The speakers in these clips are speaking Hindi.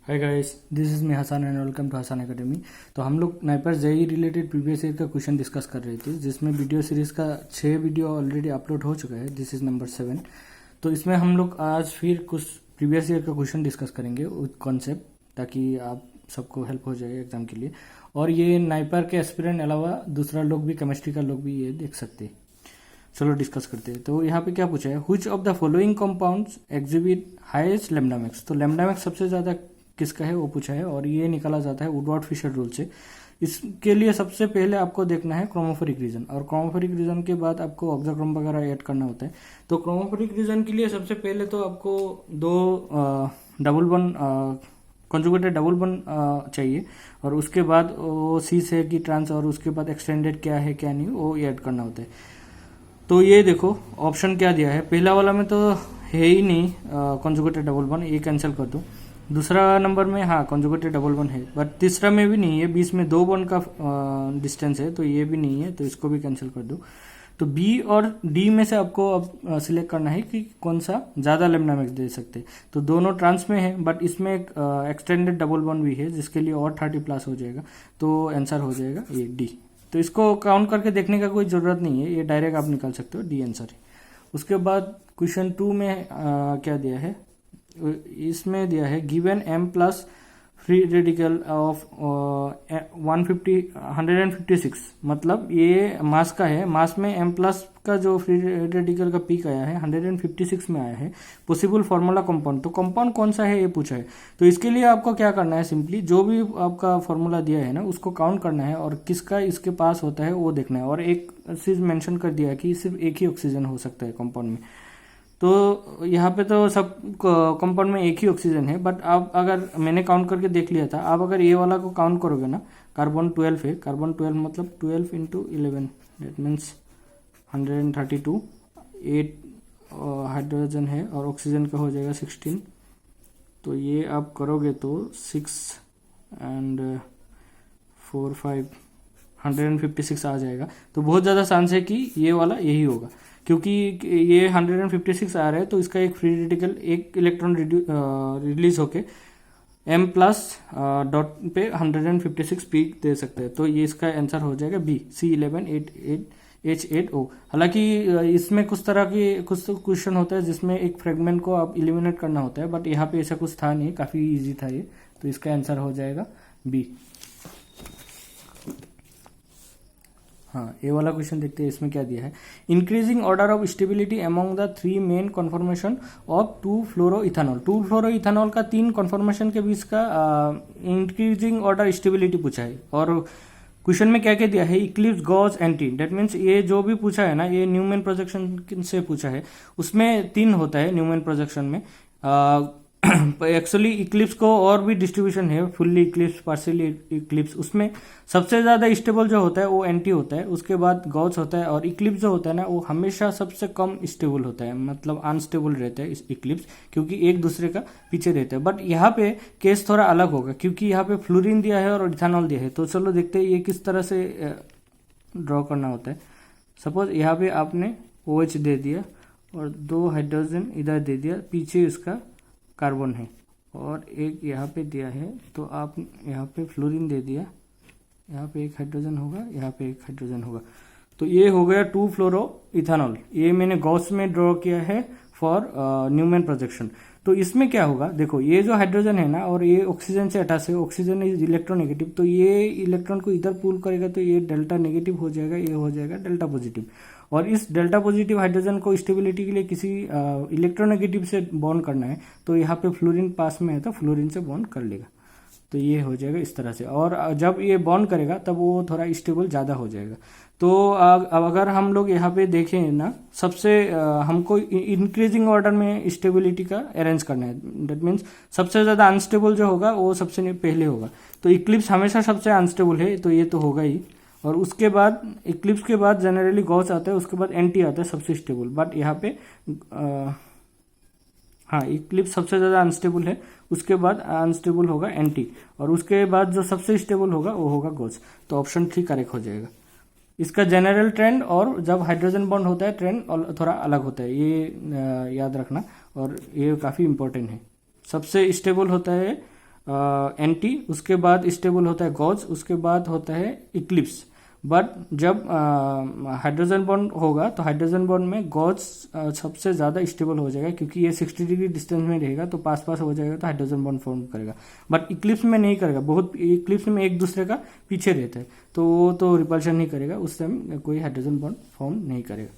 Hi guys, this is me Hasan and welcome to Hasan academy. तो हम लोग NIPER JEE related previous year का क्वेश्चन डिस्कस कर रहे थे, जिसमें वीडियो सीरीज़ का 6 वीडियो ऑलरेडी अपलोड हो चुका है। This is number 7। तो इसमें हम लोग आज फिर कुछ प्रीवियस ईयर का क्वेश्चन डिस्कस करेंगे विद कॉन्सेप्ट, ताकि आप सबको हेल्प हो जाए एग्जाम के लिए। और ये नाइपर के एस्पिरेंट अलावा दूसरा लोग भी, केमिस्ट्री का लोग भी ये देख सकते हैं। चलो डिस्कस करते हैं। तो यहाँ पे क्या पूछा है, which of the following compounds exhibit highest lambda max. तो लैम्डा मैक्स सबसे ज़्यादा किसका है वो पूछा है, और ये निकाला जाता है वुडवर्ड फिशर रूल से। इसके लिए सबसे पहले आपको देखना है क्रोमोफोरिक रीजन, और क्रोमोफोरिक रीजन के बाद आपको ऑक्साक्रोम वगैरह ऐड करना होता है। तो क्रोमोफोरिक रीजन के लिए सबसे पहले तो आपको दो double one conjugated double one चाहिए, और उसके बाद वो सीस है कि ट्रांस, और उसके बाद एक्सटेंडेड क्या है क्या नहीं वो ऐड करना होता है। तो ये देखो ऑप्शन क्या दिया है, पहला वाला में तो है ही नहीं कॉन्जुगेटेड डबल वन, ये कैंसिल कर दो। दूसरा नंबर में हाँ कॉन्जुगेटेड डबल वन है, बट तीसरा में भी नहीं है, बीच में 2 वन का डिस्टेंस है, तो ये भी नहीं है, तो इसको भी कैंसिल कर दो। तो बी और डी में से आपको अब सिलेक्ट करना है कि कौन सा ज़्यादा लैम्डा मैक्स दे सकते हैं। तो दोनों ट्रांस में है, बट इसमें एक एक्सटेंडेड डबल वन भी है, जिसके लिए और 30 प्लस हो जाएगा, तो आंसर हो जाएगा ये डी। तो इसको काउंट करके देखने का कोई ज़रूरत नहीं है, ये डायरेक्ट आप निकाल सकते हो, डी आंसर है। उसके बाद क्वेश्चन 2 में क्या दिया है, इसमें दिया है given M plus free radical of 156, मतलब ये मास का है, मास में एम प्लस का जो फ्री रेडिकल का पीक आया है 156 में आया है। पॉसिबल फार्मूला कंपाउंड, तो कंपाउंड कौन सा है ये पूछा है। तो इसके लिए आपको क्या करना है, सिंपली जो भी आपका फार्मूला दिया है ना उसको काउंट करना है, और किसका इसके पास होता है वो देखना है। और एक चीज मेंशन कर दिया है कि सिर्फ एक ही ऑक्सीजन हो सकता है कंपाउंड में। तो यहाँ पे तो सब कंपाउंड में एक ही ऑक्सीजन है, बट आप अगर मैंने काउंट करके देख लिया था, आप अगर ये वाला को काउंट करोगे ना, कार्बन 12 है, कार्बन 12 मतलब 12 इंटू 11, डेट मीन्स 132, 8 हाइड्रोजन है, और ऑक्सीजन का हो जाएगा 16। तो ये आप करोगे तो 6 एंड 4 5 156 आ जाएगा। तो बहुत ज़्यादा चांस है कि ये वाला यही होगा, क्योंकि ये 156 आ रहा है, तो इसका एक फ्री रेडिकल एक इलेक्ट्रॉन रिलीज होके M प्लस डॉट पे 156 पीक दे सकते हैं। तो ये इसका आंसर हो जाएगा बी, C11H8O। हालांकि इसमें कुछ तरह की कुछ क्वेश्चन होता है जिसमें एक फ्रेगमेंट को आप इलिमिनेट करना होता है, बट यहाँ पे ऐसा कुछ था नहीं, काफ़ी इजी था ये, तो इसका आंसर हो जाएगा बी। हाँ, ये वाला क्वेश्चन देखते हैं, इसमें क्या दिया है, increasing order of stability among the 3 main conformation of 2-फ्लोरो-इथानॉल। 2-फ्लोरो-इथानॉल का 3 कॉन्फॉर्मेशन के बीच का इंक्रीजिंग ऑर्डर स्टेबिलिटी पूछा है। और क्वेश्चन में क्या क्या दिया है, Eclipse, Gauss, anti, that means ये जो भी पूछा है ना, ये न्यूमैन प्रोजेक्शन से पूछा है। उसमें 3 होता है न्यूमैन प्रोजेक्शन में। एक्चुअली इक्लिप्स को और भी डिस्ट्रीब्यूशन है, फुल्ली इक्लिप्स, पार्शियली इक्लिप्स। उसमें सबसे ज्यादा स्टेबल जो होता है वो एंटी होता है, उसके बाद गॉस होता है, और इक्लिप्स जो होता है ना वो हमेशा सबसे कम स्टेबल होता है, मतलब अनस्टेबल रहता है इक्लिप्स, क्योंकि एक दूसरे का पीछे रहता है। बट यहाँ पे केस थोड़ा अलग होगा, क्योंकि यहाँ पे फ्लोरीन दिया है और इथानॉल दिया है। तो चलो देखते हैं ये किस तरह से ड्रॉ करना होता है। सपोज यहाँ पे आपने OH दे दिया और 2 हाइड्रोजन इधर दे दिया, पीछे इसका कार्बन है, और एक यहाँ पे दिया है, तो आप यहाँ पे फ्लोरीन दे दिया, यहाँ पे एक हाइड्रोजन होगा, यहाँ पे एक हाइड्रोजन होगा। तो ये हो गया 2-फ्लोरो-इथानॉल। ये मैंने गॉस में ड्रॉ किया है फॉर न्यूमैन प्रोजेक्शन। तो इसमें क्या होगा, देखो ये जो हाइड्रोजन है ना, और ये ऑक्सीजन से अटैच है, ऑक्सीजन इज इलेक्ट्रोनेगेटिव, तो ये इलेक्ट्रॉन को इधर पुल करेगा, तो ये डेल्टा नेगेटिव हो जाएगा, ये हो जाएगा डेल्टा पॉजिटिव। और इस डेल्टा पॉजिटिव हाइड्रोजन को स्टेबिलिटी के लिए किसी इलेक्ट्रोनेगेटिव से बॉन्ड करना है, तो यहाँ पे फ्लोरीन पास में है, तो फ्लोरीन से बॉन्ड कर लेगा। तो ये हो जाएगा इस तरह से, और जब ये बॉन्ड करेगा तब वो थोड़ा स्टेबल ज़्यादा हो जाएगा। तो अब अगर हम लोग यहाँ पे देखें ना, सबसे हमको इंक्रीजिंग ऑर्डर में स्टेबिलिटी का अरेंज करना है। दैट मीन्स सबसे ज़्यादा अनस्टेबल जो होगा वो सबसे पहले होगा। तो इक्लिप्स हमेशा सबसे अनस्टेबल है, तो ये तो होगा ही। और उसके बाद इक्लिप्स के बाद जनरली गॉस आता है, उसके बाद एंटी आता है सबसे स्टेबल। बट यहाँ पे हाँ, इक्लिप्स सबसे ज़्यादा अनस्टेबल है, उसके बाद अनस्टेबल होगा एंटी, और उसके बाद जो सबसे स्टेबल होगा वो होगा गॉस। तो ऑप्शन 3 करेक्ट हो जाएगा। इसका जनरल ट्रेंड और जब हाइड्रोजन बॉन्ड होता है ट्रेंड थोड़ा अलग होता है, ये याद रखना, और ये काफ़ी इंपॉर्टेंट है। सबसे स्टेबल होता है एंटी, उसके बाद स्टेबल होता है गॉस, उसके बाद होता है इक्लिप्स। बट जब हाइड्रोजन बॉन्ड होगा तो हाइड्रोजन बॉन्ड में गॉस सबसे ज़्यादा स्टेबल हो जाएगा, क्योंकि ये 60 डिग्री डिस्टेंस में रहेगा तो पास पास हो जाएगा तो हाइड्रोजन बॉन्ड फॉर्म करेगा। बट इक्लिप्स में नहीं करेगा, बहुत इक्लिप्स में एक दूसरे का पीछे रहता है तो वो तो रिपल्शन नहीं करेगा, उस टाइम कोई हाइड्रोजन बॉन्ड फॉर्म नहीं करेगा।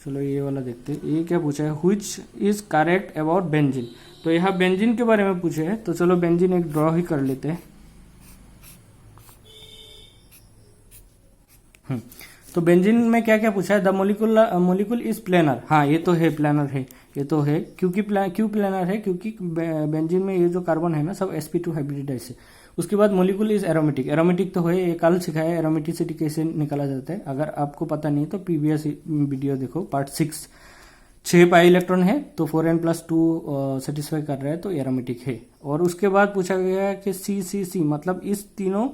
चलो ये वाला देखते हैं, ये क्या पूछा है, which is correct about benzene. तो यहाँ बेंजीन के बारे में पूछे है, तो चलो बेंजीन एक ड्रॉ ही कर लेते हैं। तो बेंजीन में क्या क्या पूछा है, द मोलिकुल इज प्लेनर। हाँ ये तो है, प्लेनर है, ये तो है। क्योंकि क्यों प्लेनर है, क्योंकि बेंजीन में ये जो कार्बन है ना सब sp2 हाइब्रिडाइज है। उसके बाद मोलिकुल इज एरोमेटिक, एरोमेटिक तो है, ये कल सिखाया एरोमेटिसिटी कैसे निकाला जाता है। अगर आपको पता नहीं तो प्रीवियस वीडियो देखो, पार्ट 6। 6 पाई इलेक्ट्रॉन है तो 4n+2 सेटिस्फाई कर रहा है तो एरोमेटिक है। और उसके बाद पूछा गया कि सी मतलब इस तीनों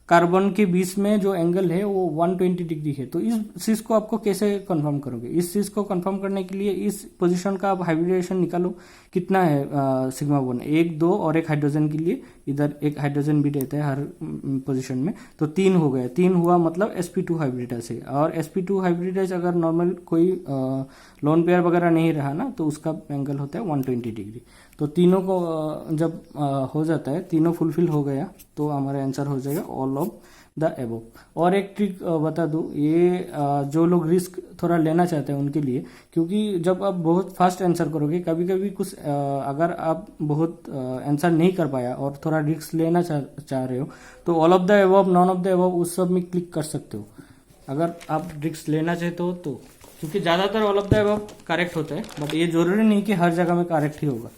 कार्बन के बीच में जो एंगल है वो 120 डिग्री है। तो इस चीज को आपको कैसे कंफर्म करोगे, इस चीज को कंफर्म करने के लिए इस पोजीशन का आप हाइब्रिडेशन निकालो, कितना है सिग्मा वन, 1 2 और एक हाइड्रोजन के लिए इधर एक हाइड्रोजन भी रहता है हर पोजीशन में, तो 3 हो गया। 3 हुआ मतलब sp2 हाइब्रिडाइज है। और sp2 हाइब्रिडाइज अगर नॉर्मल कोई लोन पेयर वगैरह नहीं रहा ना तो उसका एंगल होता है 120 डिग्री। तो तीनों को जब हो जाता है, तीनों फुलफिल हो गया तो हमारा आंसर हो जाएगा ऑल ऑफ द एबव। और एक ट्रिक बता दूं, ये जो लोग रिस्क थोड़ा लेना चाहते हैं उनके लिए, क्योंकि जब आप बहुत फास्ट आंसर करोगे, कभी कभी कुछ अगर आप बहुत आंसर नहीं कर पाया और थोड़ा रिस्क लेना चाह रहे हो तो all of the above, none of the above उस सब में क्लिक कर सकते हो अगर आप रिस्क लेना चाहते हो तो, क्योंकि ज्यादातर all of the above correct होता है, बट ये जरूरी नहीं कि हर जगह में करेक्ट ही होगा।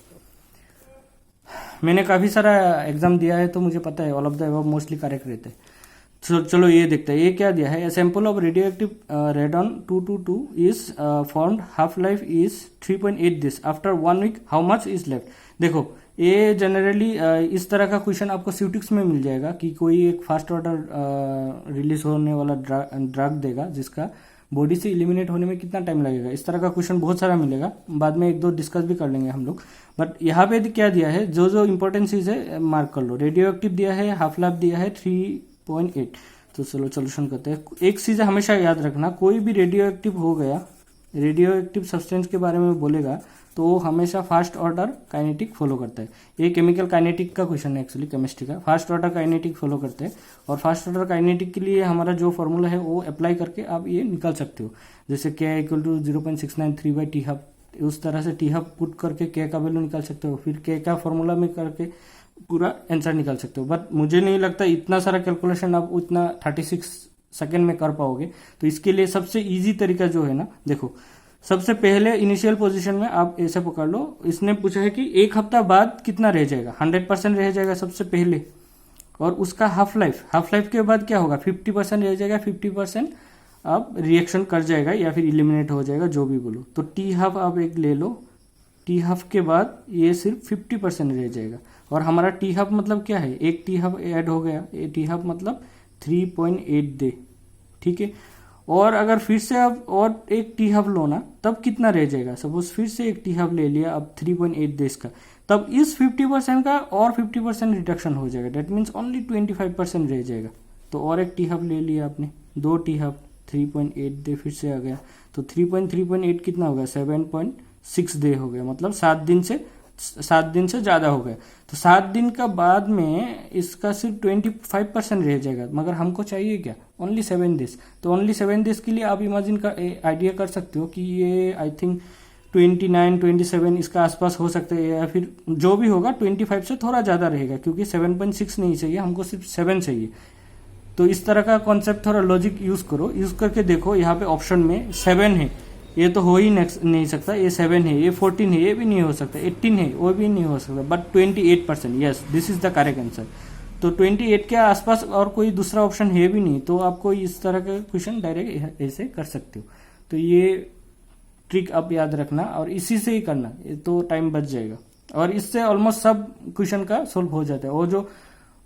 मैंने काफी सारा एग्जाम दिया है तो मुझे पता है all of the above mostly correct रहते हैं। चलो ये देखते हैं, ये क्या दिया है, sample of radioactive radon 222 is found, half life is 3.8 this, after 1 week how much is left. देखो ये जनरली इस तरह का क्वेश्चन आपको सिविटिक्स में मिल जाएगा कि कोई एक फास्ट ऑर्डर रिलीज होने वाला ड्रग देगा जिसका बॉडी से इलिमिनेट होने में कितना टाइम लगेगा, इस तरह का क्वेश्चन बहुत सारा मिलेगा, बाद में 1-2 डिस्कस भी कर लेंगे हम लोग। बट यहाँ पे क्या दिया है, जो जो इंपॉर्टेंट चीज है मार्क कर लो। रेडियो एक्टिव दिया है, हाफ लाइफ दिया है 3.8। तो चलो सोल्यूशन करते हैं। एक चीज हमेशा याद रखना, कोई भी रेडियो एक्टिव हो गया, रेडियो एक्टिव सब्सटेंस के बारे में बोलेगा तो हमेशा फास्ट ऑर्डर काइनेटिक फॉलो करता है। ये केमिकल काइनेटिक का क्वेश्चन है, एक्चुअली केमिस्ट्री का। फास्ट ऑर्डर काइनेटिक फॉलो करते हैं और फास्ट ऑर्डर काइनेटिक के लिए हमारा जो फॉर्मूला है वो अप्लाई करके आप ये निकाल सकते हो, जैसे K = 0.693/T हाफ, उस तरह से T हाफ पुट करके K का वैल्यू निकाल सकते हो, फिर K का फॉर्मूला में करके पूरा आंसर निकाल सकते हो। बट मुझे नहीं लगता इतना सारा कैलकुलेशन आप उतना 36 सेकेंड में कर पाओगे। तो इसके लिए सबसे इजी तरीका जो है ना, देखो सबसे पहले इनिशियल पोजीशन में आप ऐसे पकड़ लो। इसने पूछा है कि 1 हफ्ता बाद कितना रह जाएगा, 100% रह जाएगा सबसे पहले, और उसका हाफ लाइफ के बाद क्या होगा, 50% रह जाएगा, 50% अब रिएक्शन कर जाएगा या फिर इलिमिनेट हो जाएगा, जो भी बोलो। तो टी हाफ आप एक ले लो, टी हाफ के बाद ये सिर्फ 50% रह जाएगा। और हमारा टी हाफ मतलब क्या है, एक टी हाफ ऐड हो गया, टी हाफ मतलब 3.8 दे, ठीक है। और अगर फिर से आप और एक टी हाफ लो ना, तब कितना रह जाएगा, सपोज फिर से एक टी हाफ ले लिया, अब 3.8 दे इसका, तब इस 50% का और 50% रिडक्शन हो जाएगा, डेट मीन्स ओनली 25% रह जाएगा। तो और एक टी हाफ ले लिया आपने, 2 टी हाफ, 3.8 दे फिर से आ गया, तो 3.8 कितना हो गया, 7.6 दे हो गया, मतलब 7 दिन से ज्यादा हो गया। तो 7 दिन का बाद में इसका सिर्फ 25% रह जाएगा, मगर हमको चाहिए क्या, ओनली 7 डेज। तो ओनली 7 डेज के लिए आप इमेजिन का आइडिया कर सकते हो कि ये आई थिंक 29-27 इसका आसपास हो सकता है, या फिर जो भी होगा 25 से थोड़ा ज्यादा रहेगा, क्योंकि 7.6 नहीं चाहिए हमको, सिर्फ 7 चाहिए। तो इस तरह का कॉन्सेप्ट थोड़ा लॉजिक यूज करो, यूज करके देखो। यहाँ पे ऑप्शन में 7 है, ये तो हो ही नहीं सकता, ये 7 है, ये 14 है, ये भी नहीं हो सकता, 18 है, वो भी नहीं हो सकता, but 28%, yes this is the correct answer. तो 28 के आसपास और कोई दूसरा ऑप्शन है भी नहीं, तो आपको इस तरह का क्वेश्चन डायरेक्ट ऐसे कर सकते हो। तो ये ट्रिक आप याद रखना और इसी से ही करना, तो टाइम बच जाएगा। और इससे ऑलमोस्ट सब क्वेश्चन का सोल्व हो जाता है, और जो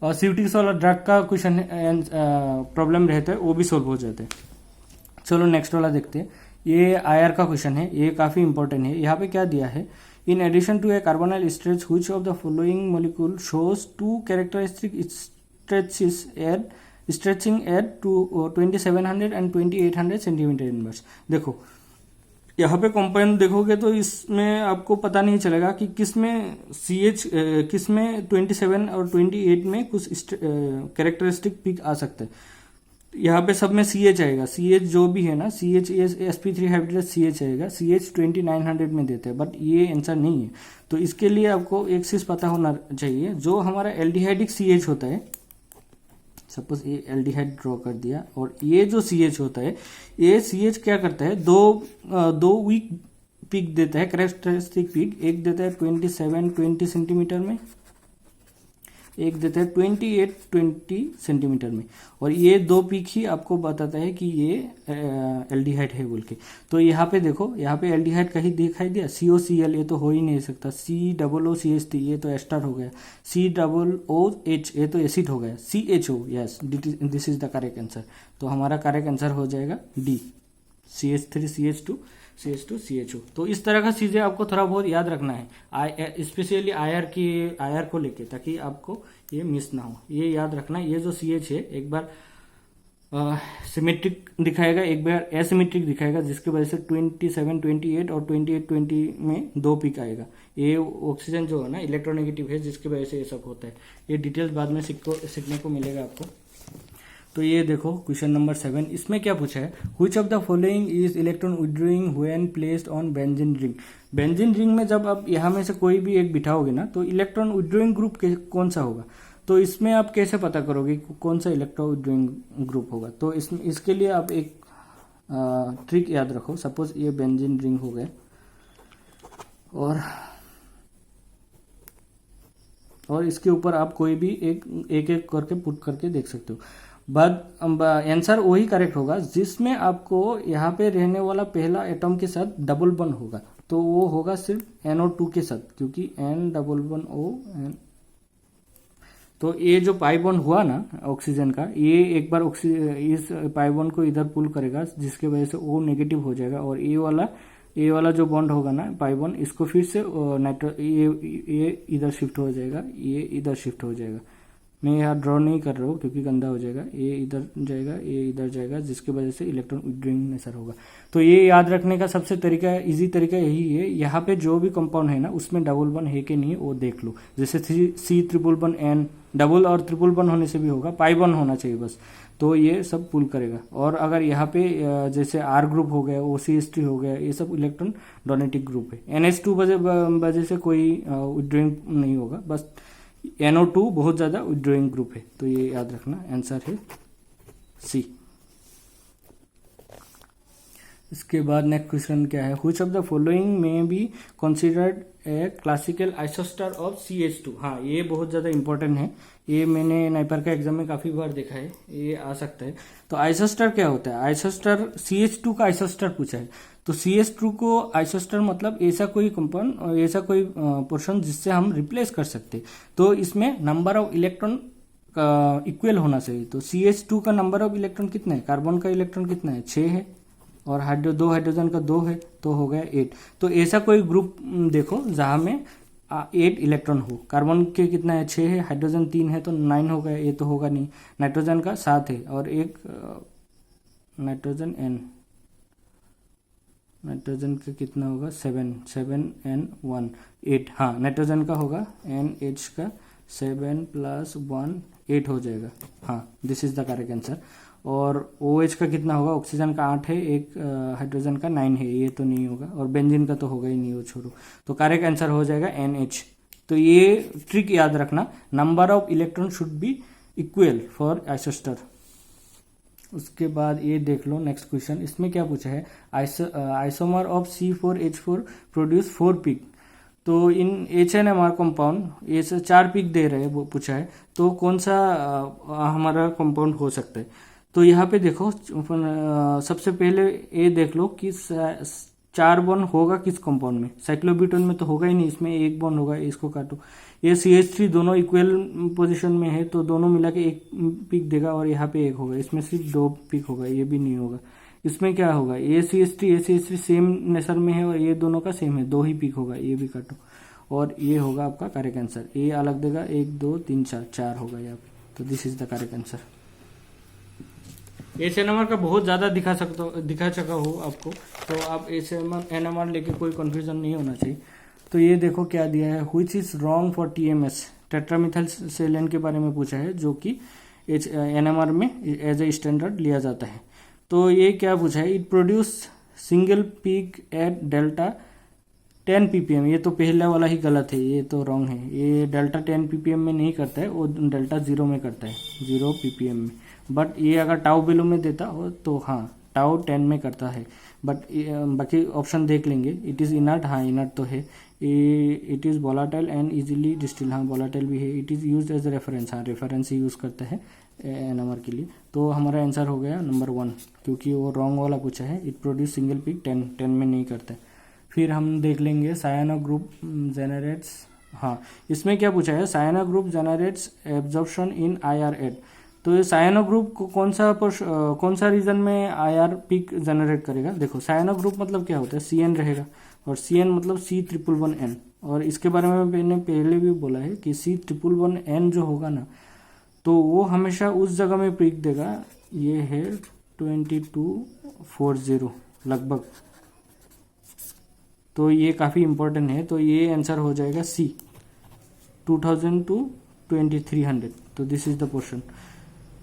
सीविटिक्स वाला ड्रग का क्वेश्चन प्रॉब्लम रहता है वो भी सोल्व हो जाते हैं। चलो नेक्स्ट वाला देखते हैं। ये आयर का क्वेश्चन है, ये काफी इंपॉर्टेंट है। यहाँ पे क्या दिया है, in addition to a carbonyl stretch which of the following molecule shows two characteristic stretches at stretching at 2700 and 2800 centimetre inverse. देखो यहाँ पे कंपाउंड देखोगे तो इसमें आपको पता नहीं चलेगा कि किसमें किसमें 27 और 28 में कुछ कैरेक्टरिस्टिक पिक आ सकते हैं। यहाँ पे सब में CH आएगा, CH जो भी है ना, CH sp3 हाइब्रिडाइज CH आएगा, CH 2900 में देते हैं, बट ये आंसर नहीं है। तो इसके लिए आपको एक चीज पता होना चाहिए, जो हमारा एल्डिहाइडिक CH होता है, सपोज ये एल्डिहाइड ड्रॉ कर दिया, और ये जो CH होता है, ये CH क्या करता है, दो वीक पिक देता है, कैरेक्टरिस्टिक पिक। एक देता है 27-20 सेंटीमीटर में, एक देता है 28-20 सेंटीमीटर में, और ये दो पिक ही आपको बताता है कि ये एल्डिहाइड है बोल के। तो यहाँ पे देखो, यहाँ पे एल्डिहाइड कहीं दिखाई दिया, COCl, ये तो हो ही नहीं सकता। COOCH3, ये तो एस्टर हो गया। COOH, ये तो एसिड हो गया। CHO, yes, this is the correct answer. तो हमारा करेक्ट आंसर हो जाएगा D, CH3 CH2 CH2 CHO। तो इस तरह का चीजें आपको थोड़ा बहुत याद रखना है, स्पेशली आयर को लेके, ताकि आपको ये मिस ना हो। ये याद रखना, ये जो CH है एक बार सिमेट्रिक दिखाएगा, एक बार एसिमेट्रिक दिखाएगा, जिसकी वजह से 27, 28 और 28, 20 में दो पिक आएगा। ये ऑक्सीजन जो है ना इलेक्ट्रोनेगेटिव है, जिसकी वजह से ये सब होता है। ये डिटेल्स बाद में सीखने को मिलेगा आपको। तो ये देखो क्वेश्चन नंबर 7, इसमें क्या पूछा है, which of the following is electron withdrawing when placed on benzene ring. Benzene ring में जब आप यहाँ में से कोई भी एक बिठाओगे ना, तो इलेक्ट्रॉन विथड्रॉइंग ग्रुप कौन सा होगा। तो इसमें आप कैसे पता करोगे कौन सा इलेक्ट्रॉन विथड्रॉइंग ग्रुप होगा। तो इसके लिए आप एक ट्रिक याद रखो। सपोज ये बेंजीन रिंग हो गया, और इसके ऊपर आप कोई भी एक करके पुट करके देख सकते हो। बाद आंसर वही करेक्ट होगा जिसमें आपको यहाँ पे रहने वाला पहला एटम के साथ डबल बॉन्ड होगा। तो वो होगा सिर्फ NO2 के साथ, क्योंकि N-O-N। तो ये जो पाई बॉन्ड हुआ ना ऑक्सीजन का, ये एक बार इस पाई बॉन्ड को इधर पुल करेगा, जिसके वजह से O नेगेटिव हो जाएगा, और ये वाला जो बॉन्ड होगा ना पाई बॉन्ड, इसको फिर से ये इधर शिफ्ट हो जाएगा, ये इधर शिफ्ट हो जाएगा। मैं यहाँ ड्रॉ नहीं कर रहा हूँ क्योंकि गंदा हो जाएगा। ये इधर जाएगा, ये इधर जाएगा, जिसकी वजह से इलेक्ट्रॉन विथड्रॉइंग नेचर होगा। तो ये याद रखने का सबसे इजी तरीका यही है। यहाँ पे जो भी कंपाउंड है ना, उसमें डबल बॉन्ड है कि नहीं वो देख लो। जैसे C++N, डबल और ट्रिपल बॉन्ड होने से भी होगा, पाई बॉन्ड होना चाहिए बस। तो ये सब पुल करेगा। और अगर यहाँ पे जैसे R ग्रुप हो गया, OCH3 हो गया, ये सब इलेक्ट्रॉन डोनेटिक ग्रुप है। NH2 वजह से कोई विथड्रॉइंग नहीं होगा, बस NO2 बहुत ज्यादा विथड्रॉइंग ग्रुप है। तो ये याद रखना, आंसर है C। इसके बाद नेक्स्ट क्वेश्चन क्या है, व्हिच ऑफ द फॉलोइंग में be considered A classical isoster of CH2। हाँ, ये बहुत ज्यादा इंपॉर्टेंट है, ये मैंने नाइपर का एग्जाम में काफी बार देखा है, ये आ सकता है। तो आइसोस्टर क्या होता है, आइसोस्टर CH2 का आइसोस्टर पूछा है। तो CH2 को आइसोस्टर मतलब ऐसा कोई कंपाउंड और ऐसा कोई पोर्शन जिससे हम रिप्लेस कर सकते। तो इसमें नंबर ऑफ इलेक्ट्रॉन इक्वल होना चाहिए। तो CH2 का नंबर ऑफ इलेक्ट्रॉन कितना है, कार्बन का इलेक्ट्रॉन कितना है, 6 है, और दो हाइड्रोजन का 2 है, तो हो गया 8। तो ऐसा कोई ग्रुप देखो जहां में 8 इलेक्ट्रॉन हो। कार्बन के कितना है, 6 है, हाइड्रोजन 3 है, तो 9 हो गया, ये तो होगा नहीं। नाइट्रोजन का 7 है, और एक नाइट्रोजन नाइट्रोजन का कितना होगा, 7N1 8। हाँ, नाइट्रोजन का होगा NH का 7 + 1 8 हो जाएगा। हाँ, this is the correct answer. और OH का कितना होगा, ऑक्सीजन का 8 है, एक हाइड्रोजन का 9 है, ये तो नहीं होगा, और बेंजीन का तो होगा ही नहीं, वो छोड़ो। तो करेक्ट आंसर हो जाएगा NH। तो ये ट्रिक याद रखना, number of electron should be equal for isoster. उसके बाद ये देख लो नेक्स्ट क्वेश्चन, इसमें क्या पूछा है, isomer of C4H4 produce 4 pick. तो इन HNMR कंपाउंड ये 4 पिक दे रहे हैं, वो पूछा है। तो कौन सा हमारा कंपाउंड हो सकता है। तो यहाँ पे देखो, सबसे पहले ये देख लो कि 4 बॉन्ड होगा किस कंपाउंड में। साइक्लोब्यूटेन में तो होगा ही नहीं, इसमें 1 बॉन्ड होगा, इसको काटो। ये CH3 दोनों इक्वल पोजीशन में है, तो दोनों मिला के 1 पिक देगा, और यहाँ पे 1 होगा, इसमें सिर्फ 2 पिक होगा, ये भी नहीं होगा। इसमें क्या होगा, ACST सेम नेचर में है और ये दोनों का सेम है, 2 ही पिक होगा, ये भी काटो और ये होगा आपका करेक्ट आंसर। ए अलग देगा, 1 2 3 4 होगा यहाँ पे, तो this is the correct answer. HNMR का बहुत ज़्यादा दिखा चुका हो आपको, तो आप HNMR लेके कोई कन्फ्यूजन नहीं होना चाहिए। तो ये देखो क्या दिया है, which is wrong for TMS, tetramethyl silane के बारे में पूछा है, जो कि NMR में एज ए स्टैंडर्ड लिया जाता है। तो ये क्या पूछा है, it produce single peak at delta 10 ppm, ये तो पहला वाला ही गलत है, ये तो रॉन्ग है। ये डेल्टा 10 ppm में नहीं करता है, वो डेल्टा 0 में करता है, 0 ppm में। बट ये अगर टाउ वैल्यू में देता हो तो हाँ टाउ 10 में करता है। बट बाकी ऑप्शन देख लेंगे। इट इज़ इनर्ट, हाँ इनर्ट तो है। It is volatile and easily distil, हाँ वोलाटाइल भी है। It is use as reference, हाँ रेफरेंस ही यूज़ करता है NMR के लिए। तो हमारा आंसर हो गया नंबर 1, क्योंकि वो रॉन्ग वाला पूछा है। इट प्रोड्यूस सिंगल पीक 10 में नहीं करता है। फिर हम देख लेंगे सायानो ग्रुप जेनरेट्स, हाँ इसमें क्या पूछा है, सायानो group generates absorption in IR8। तो ये सायानो ग्रुप को कौन सा रीजन में IR पीक जनरेट करेगा। देखो सायानो ग्रुप मतलब क्या होता है, CN रहेगा, और CN मतलब C111N, और इसके बारे में मैंने पहले भी बोला है कि C111N जो होगा ना, तो वो हमेशा उस जगह में पीक देगा। ये है 2240 लगभग, तो ये काफ़ी इंपॉर्टेंट है। तो ये आंसर हो जाएगा C, 2000 to 2300। तो this is the portion.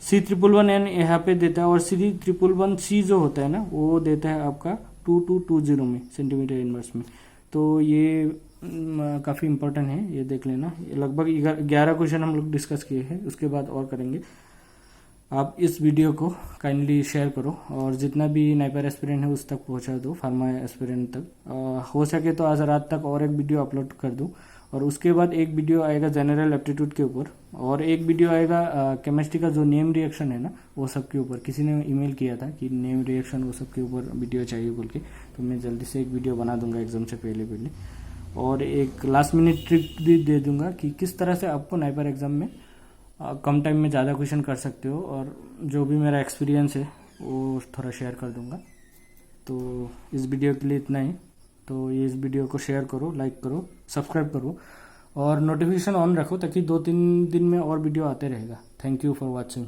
C111N यहाँ पे देता है, और C111C जो होता है ना, वो देता है आपका 2220 में सेंटीमीटर इनवर्स में। तो ये काफ़ी इंपॉर्टेंट है, ये देख लेना। ये लगभग 11 क्वेश्चन हम लोग डिस्कस किए हैं, उसके बाद और करेंगे। आप इस वीडियो को काइंडली शेयर करो, और जितना भी नाइपर एस्पिरेंट है उस तक पहुंचा दो, फार्मा एस्पिरेंट तक। हो सके तो आज रात तक और एक वीडियो अपलोड कर दूँ, और उसके बाद एक वीडियो आएगा जनरल एप्टीट्यूड के ऊपर, और एक वीडियो आएगा केमिस्ट्री का जो नेम रिएक्शन है ना, वो सब के ऊपर। किसी ने ईमेल किया था कि नेम रिएक्शन वो सब के ऊपर वीडियो चाहिए बोल के, तो मैं जल्दी से एक वीडियो बना दूंगा एग्जाम से पहले। और एक लास्ट मिनट ट्रिक भी दे दूंगा कि किस तरह से आपको नाइपर एग्जाम में कम टाइम में ज़्यादा क्वेश्चन कर सकते हो, और जो भी मेरा एक्सपीरियंस है वो थोड़ा शेयर कर दूंगा। तो इस वीडियो के लिए इतना ही। तो ये इस वीडियो को शेयर करो, लाइक करो, सब्सक्राइब करो, और नोटिफिकेशन ऑन रखो, ताकि 2-3 दिन में और वीडियो आते रहेगा। Thank you for watching.